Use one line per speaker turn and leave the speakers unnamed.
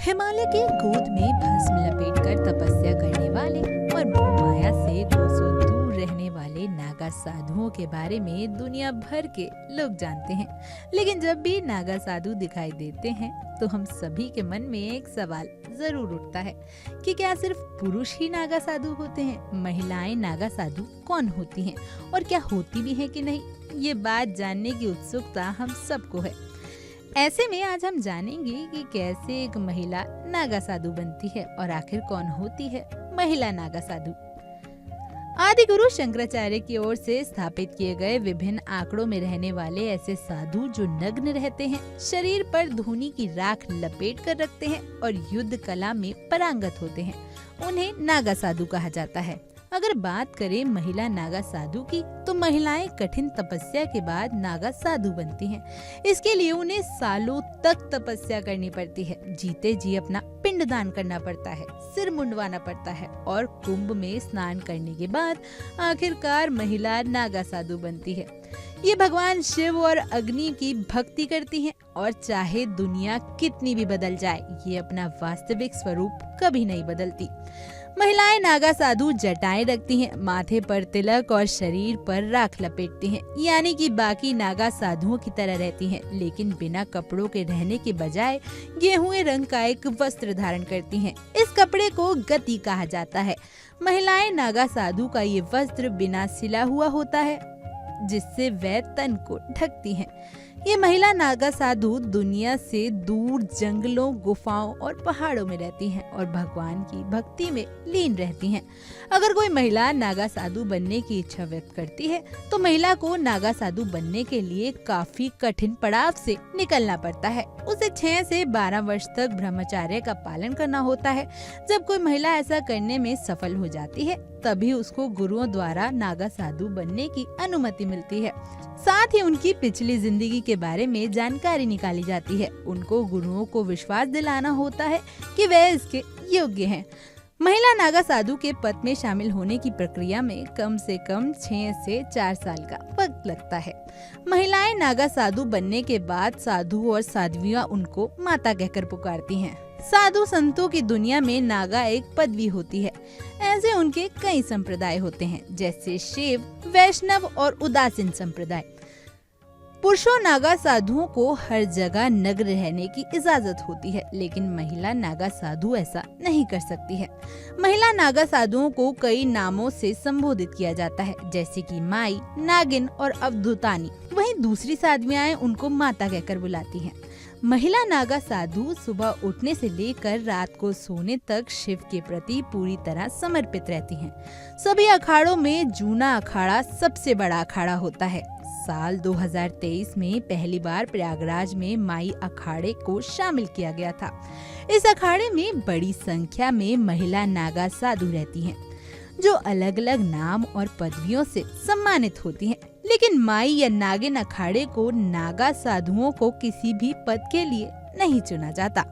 हिमालय के गोद में भस्म लपेटकर तपस्या करने वाले और माया से कोसों दूर रहने वाले नागा साधुओं के बारे में दुनिया भर के लोग जानते हैं। लेकिन जब भी नागा साधु दिखाई देते हैं तो हम सभी के मन में एक सवाल जरूर उठता है कि क्या सिर्फ पुरुष ही नागा साधु होते हैं? महिलाएं नागा साधु कौन होती हैं और क्या होती भी हैं कि नहीं? ये बात जानने की उत्सुकता हम सबको है। ऐसे में आज हम जानेंगे कि कैसे एक महिला नागा साधु बनती है और आखिर कौन होती है महिला नागा साधु। आदि गुरु शंकराचार्य की ओर से स्थापित किए गए विभिन्न आंकड़ों में रहने वाले ऐसे साधु जो नग्न रहते हैं, शरीर पर धूनी की राख लपेट कर रखते हैं और युद्ध कला में पारंगत होते हैं, उन्हें नागा साधु कहा जाता है। अगर बात करें महिला नागा साधु की तो महिलाएं कठिन तपस्या के बाद नागा साधु बनती हैं। इसके लिए उन्हें सालों तक तपस्या करनी पड़ती है, जीते जी अपना पिंडदान करना पड़ता है, सिर मुंडवाना पड़ता है और कुंभ में स्नान करने के बाद आखिरकार महिला नागा साधु बनती है। ये भगवान शिव और अग्नि की भक्ति करती हैं और चाहे दुनिया कितनी भी बदल जाए, ये अपना वास्तविक स्वरूप कभी नहीं बदलती। महिलाएं नागा साधु जटाएं रखती हैं, माथे पर तिलक और शरीर पर राख लपेटती हैं, यानी कि बाकी नागा साधुओं की तरह रहती हैं, लेकिन बिना कपड़ों के रहने के बजाय गेहूं रंग का एक वस्त्र धारण करती हैं। इस कपड़े को गति कहा जाता है। महिलाएं नागा साधु का ये वस्त्र बिना सिला हुआ होता है, जिससे वह तन को ढकती हैं। ये महिला नागा साधु दुनिया से दूर जंगलों, गुफाओं और पहाड़ों में रहती हैं और भगवान की भक्ति में लीन रहती हैं। अगर कोई महिला नागा साधु बनने की इच्छा व्यक्त करती है तो महिला को नागा साधु बनने के लिए काफी कठिन पड़ाव से निकलना पड़ता है। उसे 6 से 12 वर्ष तक ब्रह्मचर्य का पालन करना होता है। जब कोई महिला ऐसा करने में सफल हो जाती है तभी उसको गुरुओं द्वारा नागा साधु बनने की अनुमति मिलती है। साथ ही उनकी पिछली जिंदगी के बारे में जानकारी निकाली जाती है। उनको गुरुओं को विश्वास दिलाना होता है कि वे इसके योग्य हैं। महिला नागा साधु के पद में शामिल होने की प्रक्रिया में कम से कम 6 से 4 साल का वक्त लगता है। महिलाएं नागा साधु बनने के बाद साधु और साध्वियां उनको माता कहकर पुकारती हैं। साधु संतों की दुनिया में नागा एक पदवी होती है। ऐसे उनके कई संप्रदाय होते हैं, जैसे शैव, वैष्णव और उदासीन संप्रदाय। पुरुषों नागा साधुओं को हर जगह नग्न रहने की इजाजत होती है, लेकिन महिला नागा साधु ऐसा नहीं कर सकती है। महिला नागा साधुओं को कई नामों से संबोधित किया जाता है, जैसे कि माई, नागिन और अवधूतानी। वहीं दूसरी साध्वियाएं उनको माता कहकर बुलाती हैं। महिला नागा साधु सुबह उठने से लेकर रात को सोने तक शिव के प्रति पूरी तरह समर्पित रहती हैं। सभी अखाड़ों में जूना अखाड़ा सबसे बड़ा अखाड़ा होता है। साल 2023 में पहली बार प्रयागराज में माई अखाड़े को शामिल किया गया था। इस अखाड़े में बड़ी संख्या में महिला नागा साधु रहती हैं, जो अलग अलग नाम और पदवियों से सम्मानित होती हैं। लेकिन माई या नागिन अखाड़े को नागा साधुओं को किसी भी पद के लिए नहीं चुना जाता।